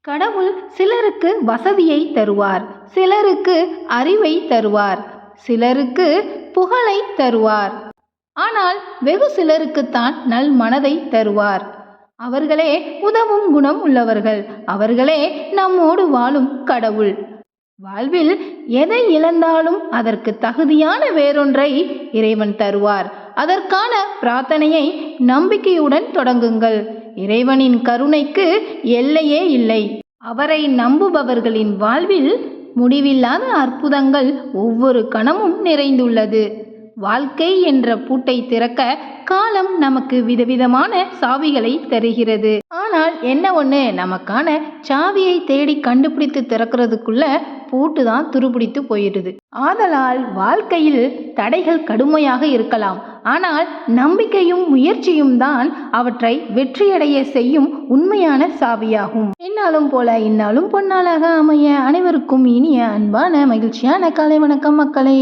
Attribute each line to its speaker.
Speaker 1: கடவுள் சிலருக்கு வசதியை தருவார், சிலருக்கு அறிவை தருவார், சிலருக்கு புகழை தருவார். ஆனால் வெகு சிலருக்குத்தான் நல் மனதை தருவார். அவர்களே உதவும் குணம் உள்ளவர்கள். அவர்களே நம்மோடு வாழும் கடவுள். வாழ்வில் எதை இழந்தாலும் அதற்கு தகுதியான வேறொன்றை இறைவன் தருவார். அதற்கான பிரார்த்தனையை நம்பிக்கையுடன் தொடங்குங்கள். இறைவனின் கருணைக்கு எல்லையே இல்லை. அவரை நம்புபவர்களின் வாழ்வில் முடிவில்லாத அற்புதங்கள் ஒவ்வொரு கணமும் நிறைந்துள்ளது. வாழ்க்கை என்ற பூட்டை திறக்க காலம் நமக்கு விதவிதமான சாவிகளை தருகிறது. ஆனால் என்ன ஒன்று, நமக்கான சாவியை தேடி கண்டுபிடித்து திறக்கிறதுக்குள்ள பூட்டு தான் துருப்பிடித்து போயிடுது. ஆதலால் வாழ்க்கையில் தடைகள் கடுமையாக இருக்கலாம், ஆனால் நம்பிக்கையும் முயற்சியும் தான் அவற்றை வெற்றியடைய செய்யும் உண்மையான சாவியாகும். என்னாலும் போல இந்நாளும் பொன்னாளாக அமைய அனைவருக்கும் இனிய அன்பான மகிழ்ச்சியான காலை வணக்கம் மக்களே.